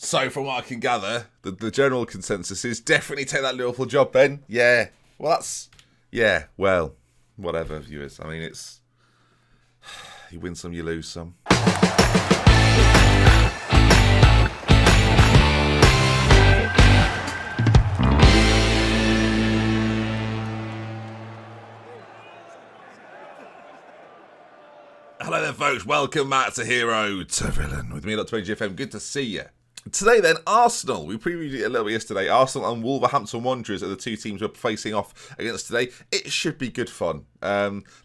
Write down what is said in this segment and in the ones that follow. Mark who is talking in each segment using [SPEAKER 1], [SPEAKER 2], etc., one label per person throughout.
[SPEAKER 1] So from what I can gather, the general consensus is definitely take that Liverpool job, Ben. Yeah. Well, that's... Yeah, well, whatever, viewers. I mean, it's... You win some, you lose some. Hello there, folks. Welcome back to Hero to Villain with me, Dr. GFM. Good to see you. Today then, Arsenal. We previewed it a little bit yesterday. Arsenal and Wolverhampton Wanderers are the two teams we're facing off against today. It should be good fun.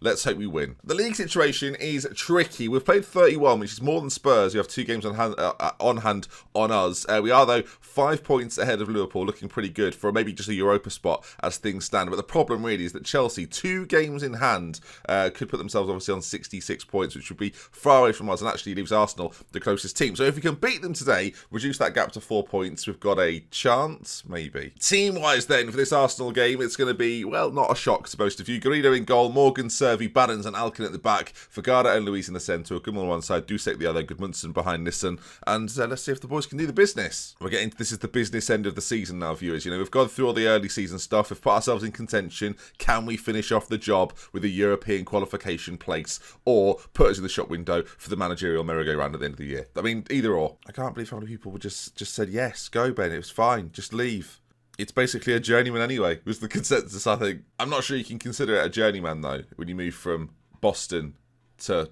[SPEAKER 1] Let's hope we win. The league situation is tricky. We've played 31, which is more than Spurs. We have 2 games on hand on us. We are, though, 5 points ahead of Liverpool, looking pretty good for maybe just a Europa spot as things stand. But the problem really is that Chelsea, 2 games in hand, could put themselves obviously on 66 points, which would be far away from us and actually leaves Arsenal the closest team. So if we can beat them today, reduce that gap to 4 points, we've got a chance, maybe. Team-wise then, for this Arsenal game, it's going to be, well, not a shock to most of you. Garrido in goal, Morgan, Servi, Barnes and Alkin at the back, Vergara and Luiz in the centre, Gummel on one side, Dusek the other, Gudmundsson behind Nissen, and let's see if the boys can do the business. We're getting, this is the business end of the season now, viewers. You know, we've gone through all the early season stuff, we've put ourselves in contention. Can we finish off the job with a European qualification place, or put us in the shop window for the managerial merry-go-round at the end of the year? I mean, either or. I can't believe how many people would just said, yes, go Ben, it was fine, just leave. It's basically a journeyman anyway, was the consensus, I think. I'm not sure you can consider it a journeyman, though, when you move from Boston to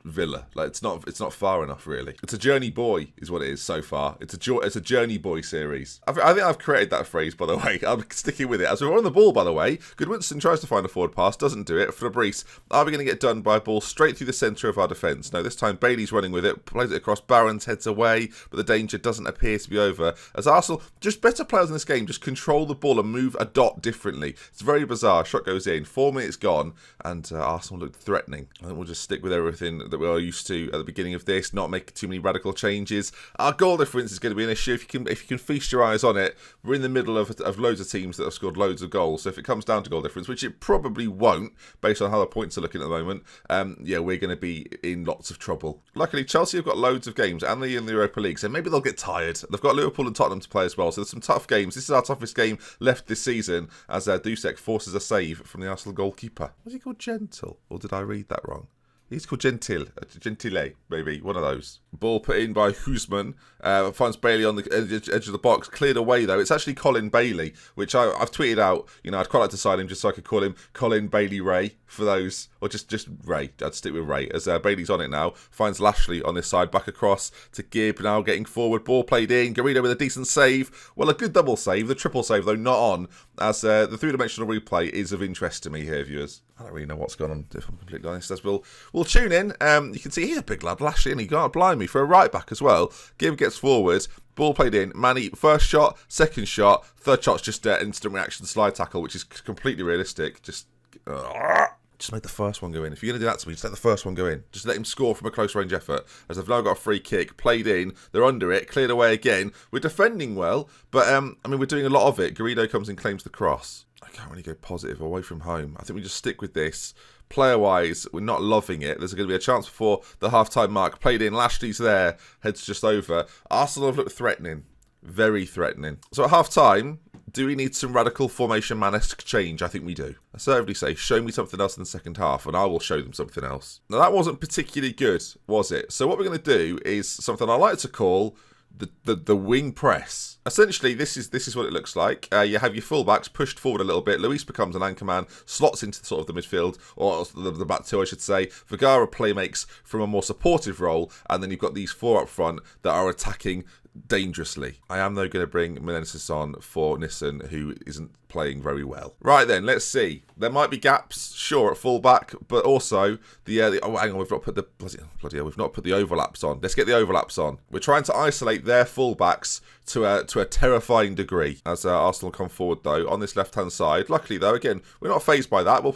[SPEAKER 1] Villa. Like, it's not far enough, really. It's a journey boy, is what it is so far. It's a journey boy series. I think I've created that phrase, by the way. I'm sticking with it. As we're on the ball, by the way, Gudmundsson tries to find a forward pass, doesn't do it. Fabrice, are we going to get done by a ball straight through the centre of our defence? No, this time Bailey's running with it, plays it across, Barnes heads away, but the danger doesn't appear to be over. As Arsenal, just better players in this game, just control the ball and move a dot differently. It's very bizarre. Shot goes in, 4 minutes gone, and Arsenal looked threatening. I think we'll just stick with everything that we are used to at the beginning of this, not make too many radical changes. Our goal difference is going to be an issue. If you can feast your eyes on it, we're in the middle of loads of teams that have scored loads of goals. So if it comes down to goal difference, which it probably won't, based on how the points are looking at the moment, yeah, we're going to be in lots of trouble. Luckily, Chelsea have got loads of games, and they're in the Europa League, so maybe they'll get tired. They've got Liverpool and Tottenham to play as well, so there's some tough games. This is our toughest game left this season, as Dusek forces a save from the Arsenal goalkeeper. Was he called Gentle, or did I read that wrong? He's called Gentile, maybe, one of those. Ball put in by Husman, finds Bailey on the edge of the box, cleared away though. It's actually Colin Bailey, which I've tweeted out. You know, I'd quite like to sign him just so I could call him Colin Bailey Ray for those, or just Ray. I'd stick with Ray, as Bailey's on it now. Finds Lashley on this side, back across to Gibb, now getting forward. Ball played in, Garrido with a decent save. Well, a good double save, the triple save though, not on, as the three-dimensional replay is of interest to me here, viewers. I don't really know what's going on, if I'm completely honest, as we'll tune in. You can see he's a big lad, Lashley, and he got blimey for a right back as well. Gibb gets forward, ball played in. Manny, first shot, second shot, third shot's just instant reaction slide tackle, which is completely realistic. Just make the first one go in. If you're going to do that to me, just let the first one go in. Just let him score from a close range effort. As they've now got a free kick, played in, they're under it, cleared away again. We're defending well, but I mean, we're doing a lot of it. Garrido comes and claims the cross. I can't really go positive away from home. I think we just stick with this. Player-wise, we're not loving it. There's going to be a chance before the half-time mark. Played in, Lashley's there, heads just over. Arsenal have looked threatening. Very threatening. So at half-time, do we need some radical formation man-esque change? I think we do. I certainly say, show me something else in the second half, and I will show them something else. Now, that wasn't particularly good, was it? So what we're going to do is something I like to call the wing press. Essentially, this is what it looks like. You have your fullbacks pushed forward a little bit. Luis becomes an anchor man, slots into sort of the midfield, or the back two, I should say. Vergara playmakes from a more supportive role, and then you've got these 4 up front that are attacking dangerously. I am, though, going to bring Menezes on for Nissen, who isn't playing very well. Right then, let's see. There might be gaps, sure, at fullback, but also oh, hang on, we've not put the bloody hell, we've not put the overlaps on. Let's get the overlaps on. We're trying to isolate their fullbacks to a terrifying degree as Arsenal come forward though on this left hand side. Luckily though, again, we're not fazed by that. They've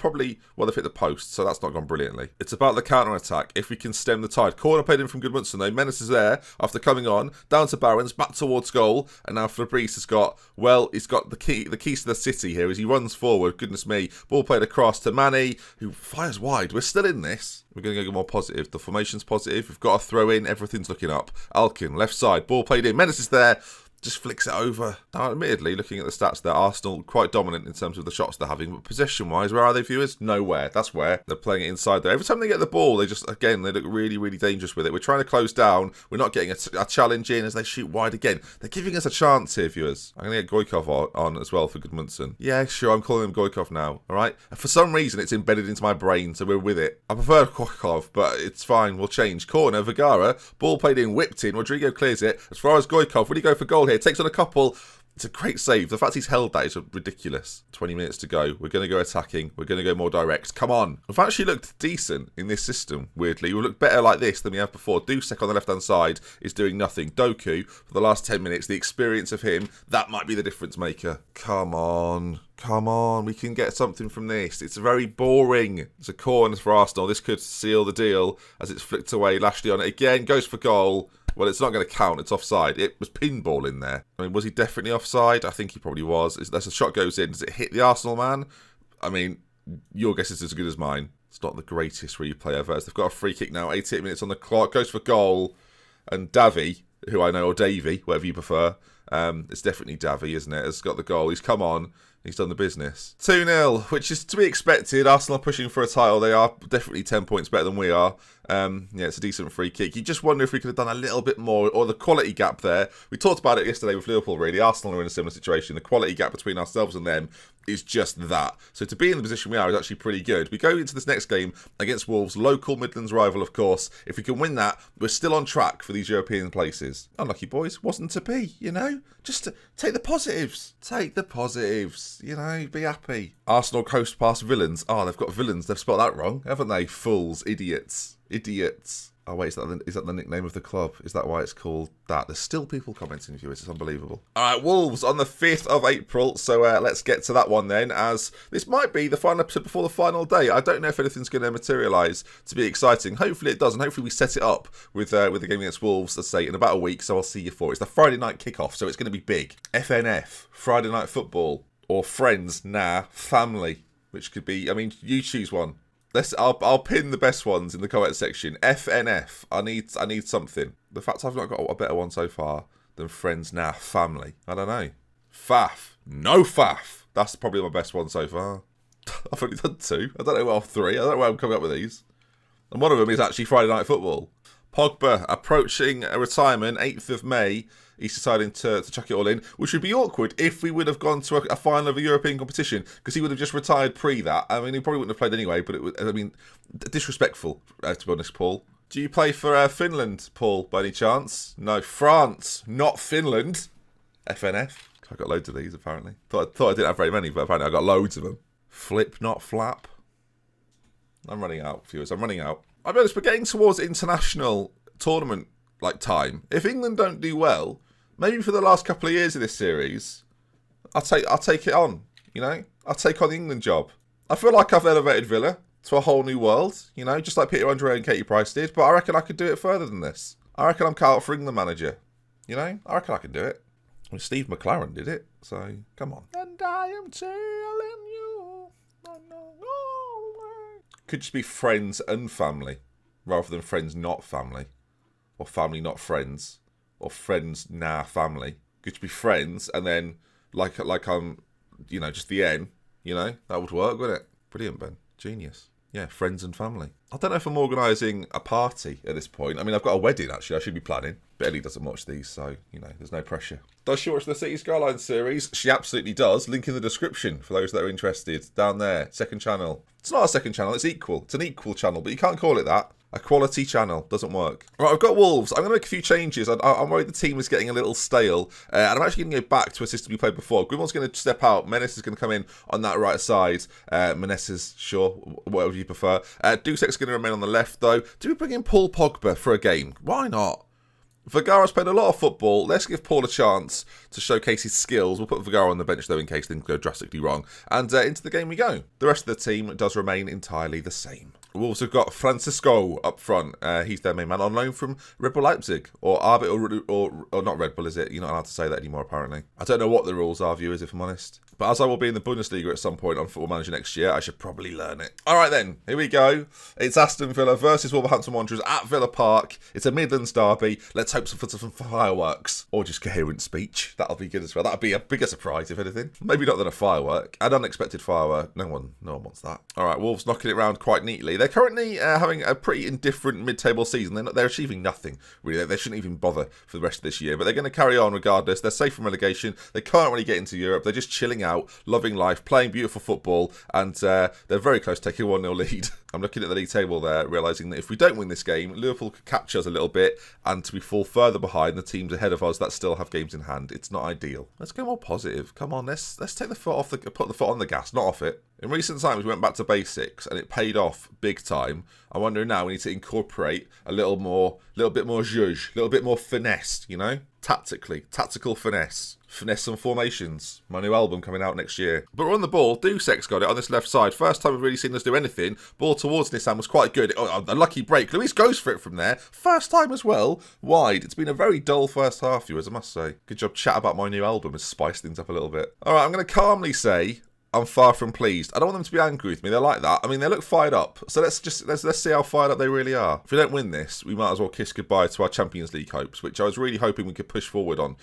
[SPEAKER 1] hit the post, so that's not gone brilliantly. It's about the counter attack. If we can stem the tide. Corner played in from Gudmundsson though. Menace is there after coming on down to McLaren's back towards goal, and now Fabrice has got, well, he's got the keys to the city here as he runs forward. Goodness me. Ball played across to Manny, who fires wide. We're still in this. We're going to go more positive. The formation's positive. We've got a throw in. Everything's looking up. Alkin, left side. Ball played in. Menace is there. Just flicks it over. Now, admittedly, looking at the stats there, Arsenal quite dominant in terms of the shots they're having, but possession-wise, where are they, viewers? Nowhere. That's where they're playing it inside there. Every time they get the ball, they just, again, they look really, really dangerous with it. We're trying to close down. We're not getting a challenge in as they shoot wide again. They're giving us a chance here, viewers. I'm going to get Goikov on as well for Goodmanson. Yeah, sure, I'm calling him Goikov now, all right? For some reason, it's embedded into my brain, so we're with it. I prefer Goikov, but it's fine. We'll change. Corner, Vergara. Ball played in, whipped in. Rodrigo clears it. As far as Goikov, will he go for goal here? Takes on a couple. It's a great save. The fact he's held that is ridiculous. 20 minutes to go. We're going to go attacking. We're going to go more direct. Come on. We've actually looked decent in this system, weirdly. We've looked better like this than we have before. Dusek on the left-hand side is doing nothing. Doku, for the last 10 minutes, the experience of him, that might be the difference maker. Come on. Come on. We can get something from this. It's very boring. It's a corner for Arsenal. This could seal the deal as it's flicked away. Lashley on it again. Goes for goal. Well, it's not going to count. It's offside. It was pinball in there. I mean, was he definitely offside? I think he probably was. As the shot goes in, does it hit the Arsenal man? I mean, your guess is as good as mine. It's not the greatest replay ever. As they've got a free kick now. 88 minutes on the clock. Goes for goal. And Davy, who I know, or Davy, whatever you prefer. It's definitely Davy, isn't it? Has got the goal. He's come on. He's done the business. 2-0, which is to be expected. Arsenal pushing for a title. They are definitely 10 points better than we are. Yeah, it's a decent free kick. You just wonder if we could have done a little bit more, or the quality gap there. We talked about it yesterday with Liverpool, really. Arsenal are in a similar situation. The quality gap between ourselves and them is just that. So to be in the position we are is actually pretty good. We go into this next game against Wolves, local Midlands rival, of course. If we can win that, we're still on track for these European places. Unlucky boys, wasn't to be, you know? Just to take the positives. Take the positives, you know, be happy. Arsenal coast past Villains. Oh, they've got Villains. They've spelled that wrong, haven't they? Fools, idiots. Idiots. Oh wait, is that the nickname of the club? Is that why it's called that? There's still people commenting, viewers. It's unbelievable. All right, Wolves on the 5th of April. So let's get to that one then, as this might be the final episode before the final day. I don't know if anything's going to materialise to be exciting. Hopefully it does, and hopefully we set it up with the game against Wolves, let's say, in about a week. So I'll see you for it. It's the Friday night kickoff, so it's going to be big. FNF, Friday Night Football, or Friends, Family, which could be, I mean, you choose one. I'll pin the best ones in the comment section. FNF. I need something. The fact I've not got a better one so far than Friends, Family. I don't know. Faff. No faff. That's probably my best one so far. I've only done 2. I don't know where 3. I don't know where I'm coming up with these. And one of them is actually Friday Night Football. Pogba approaching a retirement, 8th of May. He's deciding to chuck it all in, which would be awkward if we would have gone to a final of a European competition, because he would have just retired pre that. I mean, he probably wouldn't have played anyway, but it would, I mean, disrespectful, to be honest, Paul. Do you play for Finland, Paul, by any chance? No, France, not Finland. FNF. I got loads of these, apparently. Thought I didn't have very many, but apparently I got loads of them. Flip, not flap. I'm running out, viewers. I'm running out. I'll be honest, we're getting towards international tournament time. If England don't do well, maybe for the last couple of years of this series, I'll take it on. You know, I'll take on the England job. I feel like I've elevated Villa to a whole new world. You know, just like Peter Andre and Katie Price did. But I reckon I could do it further than this. I reckon I'm cut out for England manager. You know, I reckon I can do it. I mean, Steve McLaren did it, so come on. And I am telling you, could just be friends and family, rather than friends not family, or family not friends, or friends family. Could just be friends, and then like I'm, you know, just the N. You know, that would work, wouldn't it? Brilliant, Ben. Genius. Yeah, friends and family. I don't know if I'm organising a party at this point. I mean, I've got a wedding, actually. I should be planning. But Ellie doesn't watch these, so, you know, there's no pressure. Does she watch the City Skylines series? She absolutely does. Link in the description for those that are interested. Down there. Second channel. It's not a second channel. It's equal. It's an equal channel, but you can't call it that. A quality channel. Doesn't work. Right, I've got Wolves. I'm going to make a few changes. I'm worried the team is getting a little stale. And I'm actually going to go back to a system we played before. Grimwald's going to step out. Menace is going to come in on that right side. Menace's, sure, whatever you prefer. Dusek's going to remain on the left, though. Do we bring in Paul Pogba for a game? Why not? Vergara's played a lot of football. Let's give Paul a chance to showcase his skills. We'll put Vergara on the bench, though, in case things go drastically wrong. And into the game we go. The rest of the team does remain entirely the same. Wolves have got Francisco up front. He's their main man on loan from Red Bull Leipzig. Or Arbit or not Red Bull, is it? You're not allowed to say that anymore, apparently. I don't know what the rules are, viewers, if I'm honest. But as I will be in the Bundesliga at some point on Football Manager next year, I should probably learn it. All right, then. Here we go. It's Aston Villa versus Wolverhampton Wanderers at Villa Park. It's a Midlands derby. Let's hope for some fireworks. Or just coherent speech. That'll be good as well. That'll be a bigger surprise, if anything. Maybe not than a firework. An unexpected firework. No one wants that. All right, Wolves knocking it around quite neatly. They're currently having a pretty indifferent mid-table season. They're achieving nothing, really. They shouldn't even bother for the rest of this year. But they're going to carry on regardless. They're safe from relegation. They can't really get into Europe. They're just chilling out, loving life, playing beautiful football, and they're very close to taking a 1-0 lead. I'm looking at the league table there, realising that if we don't win this game, Liverpool could catch us a little bit, and we fall further behind the teams ahead of us that still have games in hand. It's not ideal. Let's go more positive. Come on, let's take the foot off put the foot on the gas, not off it. In recent times, we went back to basics, and it paid off big time. I'm wondering now we need to incorporate a little bit more zhuzh, a little bit more finesse, you know? Tactical finesse. Finesse some formations. My new album coming out next year. But we're on the ball. Dusek's got it on this left side. First time we've really seen us do anything. Ball towards Nissan was quite good. Oh, a lucky break. Luis goes for it from there. First time as well. Wide. It's been a very dull first half, viewers, I must say. Good job chat about my new album has spiced things up a little bit. All right, I'm going to calmly say I'm far from pleased. I don't want them to be angry with me. They're like that. I mean, they look fired up. So let's see how fired up they really are. If we don't win this, we might as well kiss goodbye to our Champions League hopes, which I was really hoping we could push forward on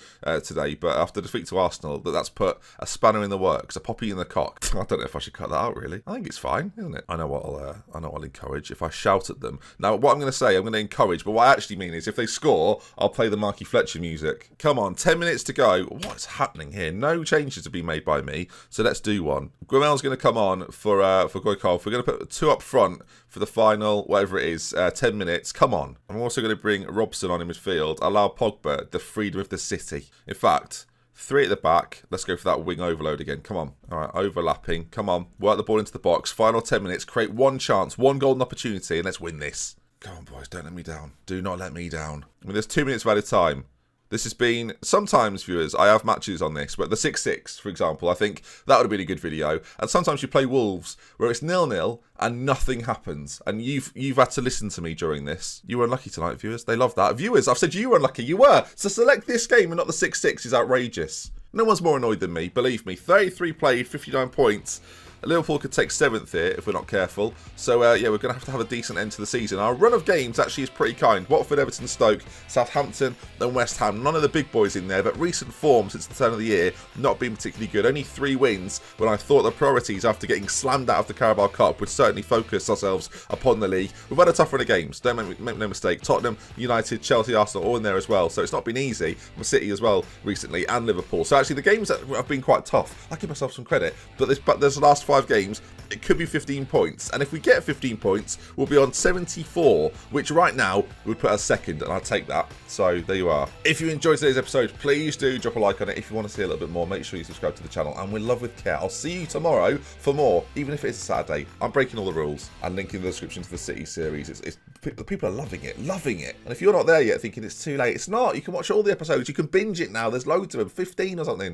[SPEAKER 1] today. But after defeat to Arsenal, that's put a spanner in the works, a poppy in the cock. I don't know if I should cut that out, really. I think it's fine, isn't it? I know what I'll encourage if I shout at them. Now, what I'm going to say, I'm going to encourage, but what I actually mean is if they score, I'll play the Marky Fletcher music. Come on, 10 minutes to go. What's happening here? No changes to be made by me, so let's do one. Gramel's going to come on for Goykov. We're going to put 2 up front for the final, whatever it is, 10 minutes. Come on. I'm also going to bring Robson on in midfield. Allow Pogba the freedom of the city. In fact, 3 at the back. Let's go for that wing overload again. Come on. All right, overlapping. Come on. Work the ball into the box. Final 10 minutes. Create one chance, one golden opportunity, and let's win this. Come on, boys. Don't let me down. Do not let me down. I mean, there's 2 minutes of added time. This has been, sometimes, viewers, I have matches on this, but the 6-6, for example, I think that would have been a good video. And sometimes you play Wolves, where it's 0-0 and nothing happens. And you've had to listen to me during this. You were unlucky tonight, viewers. They love that. Viewers, I've said you were unlucky. You were. So select this game and not the 6-6 is outrageous. No one's more annoyed than me, believe me. 33 played, 59 points. Liverpool could take 7th here if we're not careful. So, yeah, we're going to have a decent end to the season. Our run of games actually is pretty kind. Watford, Everton, Stoke, Southampton and West Ham. None of the big boys in there, but recent form since the turn of the year, not been particularly good. Only 3 wins when I thought the priorities after getting slammed out of the Carabao Cup would certainly focus ourselves upon the league. We've had a tough run of games. Don't make no mistake. Tottenham, United, Chelsea, Arsenal, all in there as well. So it's not been easy. City as well recently and Liverpool. So actually the games that have been quite tough. I give myself some credit. But there's the last 5 games, it could be 15 points. And if we get 15 points, we'll be on 74, which right now would put us second, and I'll take that. So there you are. If you enjoyed today's episode, please do drop a like on it. If you want to see a little bit more, make sure you subscribe to the channel, and with love with care. I'll see you tomorrow for more, even if it's a Saturday. I'm breaking all the rules and linking the description to the City series. The people are loving it. And if you're not there yet thinking it's too late, it's not. You can watch all the episodes. You can binge it now. There's loads of them, 15 or something.